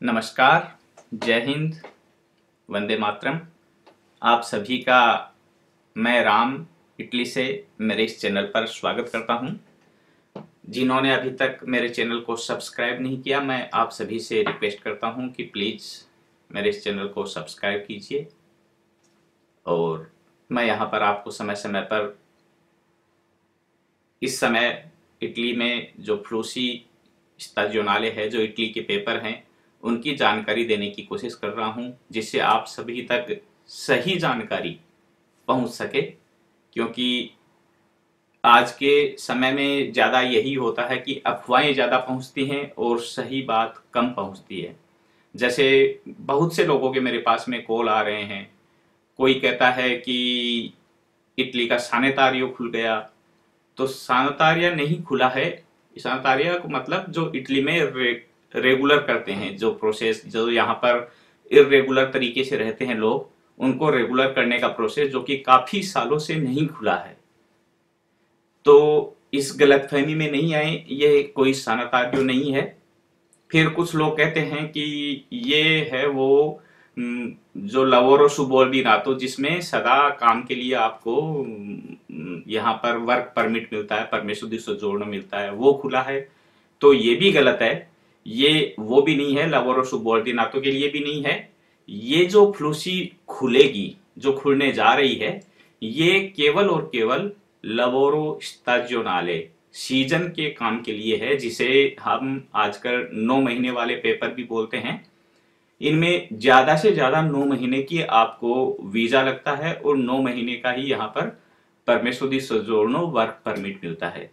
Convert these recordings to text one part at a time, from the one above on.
नमस्कार, जय हिंद, वंदे मातरम। आप सभी का मैं राम इटली से मेरे इस चैनल पर स्वागत करता हूं। जिन्होंने अभी तक मेरे चैनल को सब्सक्राइब नहीं किया, मैं आप सभी से रिक्वेस्ट करता हूं कि प्लीज़ मेरे इस चैनल को सब्सक्राइब कीजिए। और मैं यहां पर आपको समय समय पर इस समय इटली में जो फ्लूसी स्टाजियोनाले है, जो इटली के पेपर हैं, उनकी जानकारी देने की कोशिश कर रहा हूं, जिससे आप सभी तक सही जानकारी पहुंच सके। क्योंकि आज के समय में ज़्यादा यही होता है कि अफवाहें ज़्यादा पहुंचती हैं और सही बात कम पहुंचती है। जैसे बहुत से लोगों के मेरे पास में कॉल आ रहे हैं। कोई कहता है कि इटली का सानेतारियो खुल गया, तो सानेतारिया नहीं खुला है। सानेतारिया को मतलब जो इटली में रेगुलर करते हैं, जो प्रोसेस, जो यहाँ पर इरेगुलर तरीके से रहते हैं लोग, उनको रेगुलर करने का प्रोसेस जो कि काफी सालों से नहीं खुला है। तो इस गलतफहमी में नहीं आए, ये कोई सानेतारियो नहीं है। फिर कुछ लोग कहते हैं कि ये है वो जो लवोरो सुबॉर्डिनातो, जिसमें सदा काम के लिए आपको यहाँ पर वर्क परमिट मिलता है, परमेसो दी सोजोर्नो मिलता है, वो खुला है। तो ये भी गलत है, ये वो भी नहीं है, लवोरो सुबॉर्डिनातो के लिए भी नहीं है। ये जो फ्लूसी खुलेगी, जो खुलने जा रही है, ये केवल और केवल लवोरो स्टाजियोनाले सीजन के काम के लिए है, जिसे हम आजकल 9 महीने वाले पेपर भी बोलते हैं। इनमें ज्यादा से ज्यादा 9 महीने की आपको वीजा लगता है और 9 महीने का ही यहाँ पर परमेसो दी सोजोर्नो वर्क परमिट मिलता है।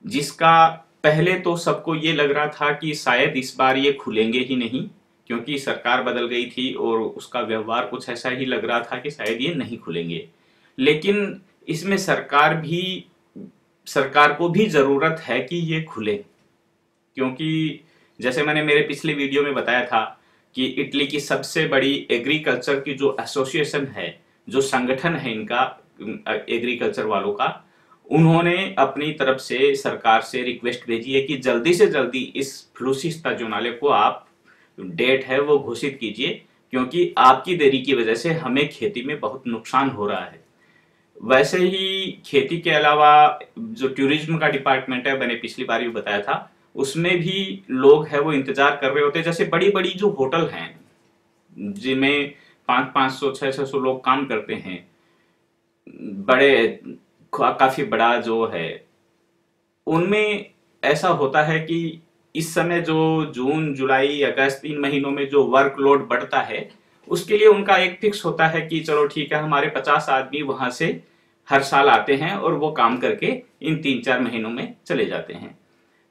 जिसका पहले तो सबको ये लग रहा था कि शायद इस बार ये खुलेंगे ही नहीं, क्योंकि सरकार बदल गई थी और उसका व्यवहार कुछ ऐसा ही लग रहा था कि शायद ये नहीं खुलेंगे। लेकिन इसमें सरकार को भी जरूरत है कि ये खुले, क्योंकि जैसे मैंने मेरे पिछले वीडियो में बताया था कि इटली की सबसे बड़ी एग्रीकल्चर की जो एसोसिएशन है, जो संगठन है इनका एग्रीकल्चर वालों का, उन्होंने अपनी तरफ से सरकार से रिक्वेस्ट भेजी है कि जल्दी से जल्दी इस फ्लूसी स्टाजियोनाले को आप डेट है वो घोषित कीजिए, क्योंकि आपकी देरी की वजह से हमें खेती में बहुत नुकसान हो रहा है। वैसे ही खेती के अलावा जो टूरिज्म का डिपार्टमेंट है, मैंने पिछली बार भी बताया था, उसमें भी लोग हैं वो इंतजार कर रहे होते हैं। जैसे बड़ी बड़ी जो होटल हैं, जिनमें 500 600 लोग काम करते हैं, बड़े काफी बड़ा जो है, उनमें ऐसा होता है कि इस समय जो जून जुलाई अगस्त इन महीनों में जो वर्कलोड बढ़ता है, उसके लिए उनका एक फिक्स होता है कि चलो ठीक है, हमारे 50 आदमी वहां से हर साल आते हैं और वो काम करके इन 3-4 महीनों में चले जाते हैं।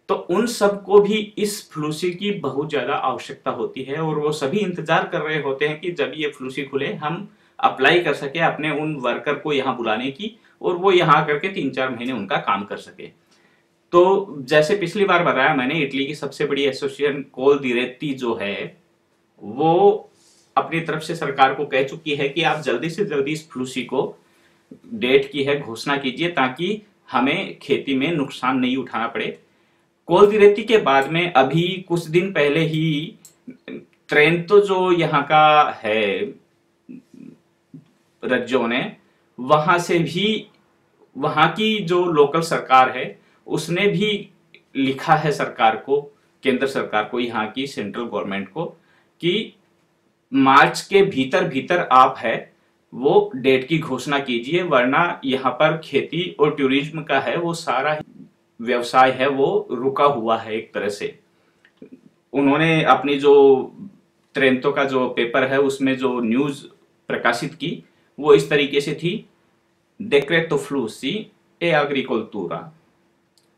तो उन सबको भी इस फ्लूसी की बहुत ज्यादा आवश्यकता होती है और वो सभी इंतजार कर रहे होते हैं कि जब ये फ्लूसी खुले, हम अप्लाई कर सके अपने उन वर्कर को यहाँ बुलाने की, और वो यहाँ करके 3-4 महीने उनका काम कर सके। तो जैसे पिछली बार बताया मैंने, इटली की सबसे बड़ी एसोसिएशन कोलदिरेत्ती जो है, वो अपनी तरफ से सरकार को कह चुकी है कि आप जल्दी से जल्दी इस फ्लूसी को डेट की है घोषणा कीजिए, ताकि हमें खेती में नुकसान नहीं उठाना पड़े। कोलदिरेत्ती के बाद में अभी कुछ दिन पहले ही ट्रेंतो जो यहाँ का है रज्जोने, वहां से भी वहां की जो लोकल सरकार है उसने भी लिखा है सरकार को, केंद्र सरकार को, यहाँ की सेंट्रल गवर्नमेंट को, कि मार्च के भीतर भीतर आप है वो डेट की घोषणा कीजिए, वरना यहाँ पर खेती और टूरिज्म का है वो सारा व्यवसाय है वो रुका हुआ है एक तरह से। उन्होंने अपनी जो ट्रेंतो का जो पेपर है उसमें जो न्यूज प्रकाशित की, वो इस तरीके से थी: Decreto Flussi e Agricoltura.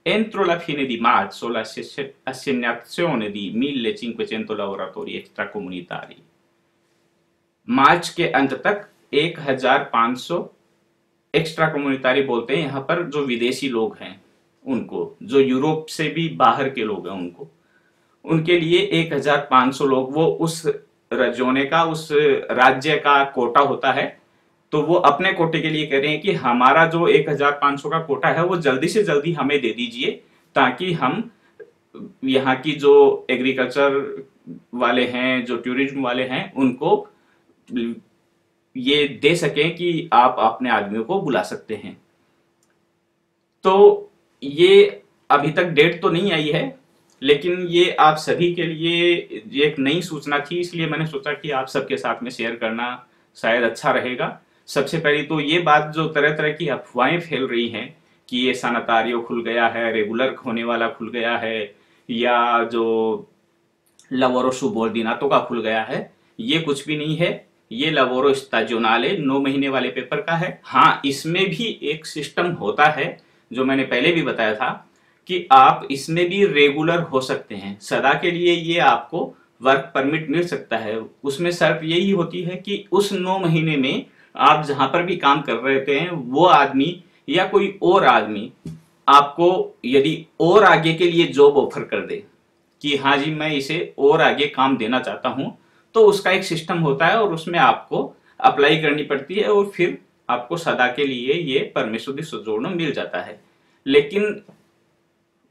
Entro la fine di marzo l'assegnazione di 1500 lavoratori extracomunitari. मार्च के अंत तक 1500 एक्स्ट्रा कम्युनिटारी बोलते हैं यहाँ पर, जो विदेशी लोग हैं उनको, जो यूरोप से भी बाहर के लोग हैं उनको, उनके लिए 1500 लोग, वो उस रजोने का, उस राज्य का कोटा होता है, तो वो अपने कोटे के लिए कह रहे हैं कि हमारा जो 1500 का कोटा है वो जल्दी से जल्दी हमें दे दीजिए, ताकि हम यहाँ की जो एग्रीकल्चर वाले हैं, जो टूरिज्म वाले हैं, उनको ये दे सकें कि आप अपने आदमियों को बुला सकते हैं। तो ये अभी तक डेट तो नहीं आई है, लेकिन ये आप सभी के लिए एक नई सूचना थी, इसलिए मैंने सोचा कि आप सबके साथ में शेयर करना शायद अच्छा रहेगा। सबसे पहले तो ये बात, जो तरह तरह की अफवाहें फैल रही हैं कि ये सैनिटारियो खुल गया है, रेगुलर होने वाला खुल गया है, या जो लवोरो सुबॉर्डिनातो का खुल गया है, ये कुछ भी नहीं है। ये लवोरो स्टाजियोनाले 9 महीने वाले पेपर का है। हाँ, इसमें भी एक सिस्टम होता है जो मैंने पहले भी बताया था कि आप इसमें भी रेगुलर हो सकते हैं। सदा के लिए ये आपको वर्क परमिट मिल सकता है। उसमें शर्त यही होती है कि उस 9 महीने में आप जहां पर भी काम कर रहे हैं वो आदमी या कोई और आदमी आपको यदि और आगे के लिए जॉब ऑफर कर दे कि हाँ जी मैं इसे और आगे काम देना चाहता हूं, तो उसका एक सिस्टम होता है और उसमें आपको अप्लाई करनी पड़ती है और फिर आपको सदा के लिए ये परमिशो दी सोजोर्नो मिल जाता है। लेकिन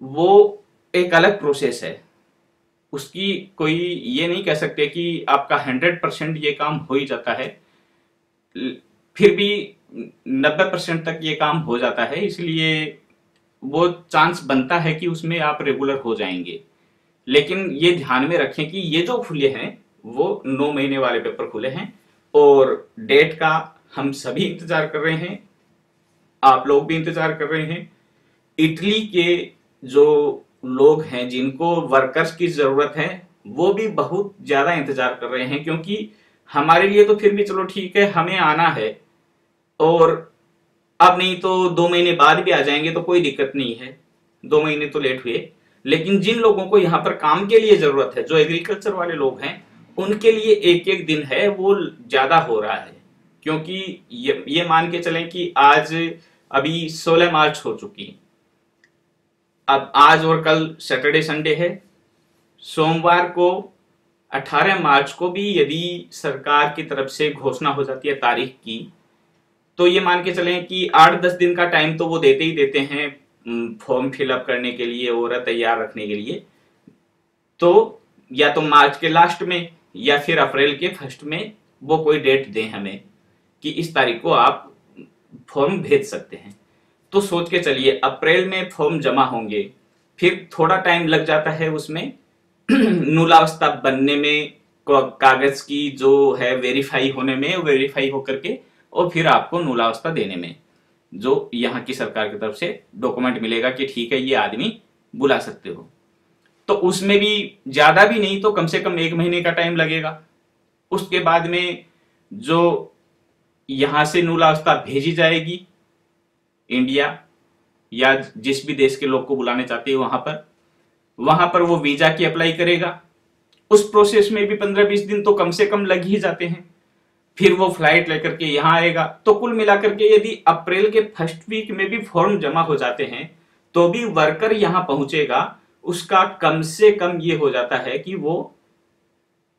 वो एक अलग प्रोसेस है, उसकी कोई ये नहीं कह सकते कि आपका 100% ये काम हो ही जाता है। फिर भी 90% तक ये काम हो जाता है, इसलिए वो चांस बनता है कि उसमें आप रेगुलर हो जाएंगे। लेकिन ये ध्यान में रखें कि ये जो खुले हैं वो 9 महीने वाले पेपर खुले हैं और डेट का हम सभी इंतजार कर रहे हैं, आप लोग भी इंतजार कर रहे हैं। इटली के जो लोग हैं जिनको वर्कर्स की जरूरत है वो भी बहुत ज्यादा इंतजार कर रहे हैं, क्योंकि हमारे लिए तो फिर भी चलो ठीक है, हमें आना है और अब नहीं तो 2 महीने बाद भी आ जाएंगे तो कोई दिक्कत नहीं है, 2 महीने तो लेट हुए। लेकिन जिन लोगों को यहाँ पर काम के लिए जरूरत है, जो एग्रीकल्चर वाले लोग हैं, उनके लिए एक एक दिन है वो ज्यादा हो रहा है। क्योंकि ये मान के चलें कि आज अभी 16 मार्च हो चुकी, अब आज और कल सैटरडे संडे है, सोमवार को 18 मार्च को भी यदि सरकार की तरफ से घोषणा हो जाती है तारीख की, तो ये मान के चलें कि 8-10 दिन का टाइम तो वो देते ही देते हैं फॉर्म फिलअप करने के लिए और तैयार रखने के लिए। तो या तो मार्च के लास्ट में या फिर अप्रैल के फर्स्ट में वो कोई डेट दें हमें कि इस तारीख को आप फॉर्म भेज सकते हैं। तो सोच के चलिए अप्रैल में फॉर्म जमा होंगे, फिर थोड़ा टाइम लग जाता है उसमें नूलावस्था बनने में, कागज की जो है वेरीफाई होने में, वेरीफाई होकर के और फिर आपको नूलावस्था देने में, जो यहाँ की सरकार की तरफ से डॉक्यूमेंट मिलेगा कि ठीक है ये आदमी बुला सकते हो। तो उसमें भी ज्यादा भी नहीं तो कम से कम 1 महीने का टाइम लगेगा। उसके बाद में जो यहां से नूलावस्था भेजी जाएगी इंडिया या जिस भी देश के लोग को बुलाने चाहते हैं वहां पर वो वीजा की अप्लाई करेगा। उस प्रोसेस में भी 15-20 दिन तो कम से कम लग ही जाते हैं। फिर वो फ्लाइट लेकर के यहाँ आएगा। तो कुल मिलाकर के यदि अप्रैल के फर्स्ट वीक में भी फॉर्म जमा हो जाते हैं तो भी वर्कर यहाँ पहुंचेगा, उसका कम से कम ये हो जाता है कि वो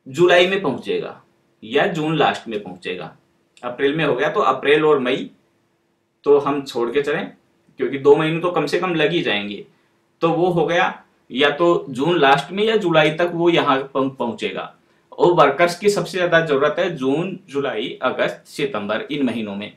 जुलाई में पहुंचेगा या जून लास्ट में पहुंचेगा। अप्रैल में हो गया तो अप्रैल और मई तो हम छोड़ के चलें, क्योंकि 2 महीने तो कम से कम लग ही जाएंगे। तो वो हो गया या तो जून लास्ट में या जुलाई तक वो यहाँ पहुंचेगा। और वर्कर्स की सबसे ज्यादा जरूरत है जून, जुलाई, अगस्त, सितंबर, इन महीनों में।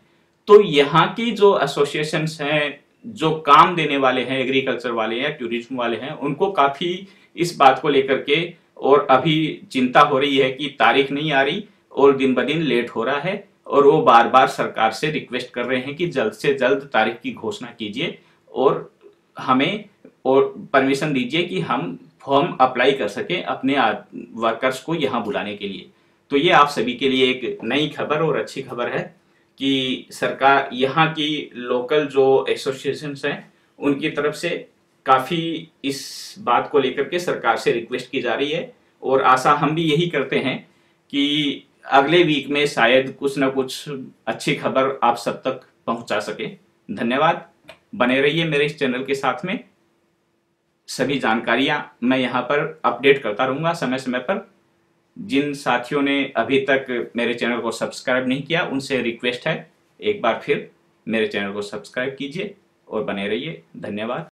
तो यहाँ की जो एसोसिएशंस हैं, जो काम देने वाले हैं, एग्रीकल्चर वाले हैं, टूरिज्म वाले हैं, उनको काफी इस बात को लेकर के और अभी चिंता हो रही है कि तारीख नहीं आ रही और दिन ब दिन लेट हो रहा है, और वो बार बार सरकार से रिक्वेस्ट कर रहे हैं कि जल्द से जल्द तारीख की घोषणा कीजिए और हमें और परमिशन दीजिए कि हम फॉर्म अप्लाई कर सकें अपने वर्कर्स को यहाँ बुलाने के लिए। तो ये आप सभी के लिए एक नई खबर और अच्छी खबर है कि सरकार, यहाँ की लोकल जो एसोसिएशंस हैं, उनकी तरफ से काफी इस बात को लेकर के सरकार से रिक्वेस्ट की जा रही है। और आशा हम भी यही करते हैं कि अगले वीक में शायद कुछ ना कुछ अच्छी खबर आप सब तक पहुंचा सके। धन्यवाद, बने रहिए मेरे इस चैनल के साथ में। सभी जानकारियां मैं यहाँ पर अपडेट करता रहूंगा समय समय पर। जिन साथियों ने अभी तक मेरे चैनल को सब्सक्राइब नहीं किया उनसे रिक्वेस्ट है एक बार फिर मेरे चैनल को सब्सक्राइब कीजिए और बने रहिए। धन्यवाद।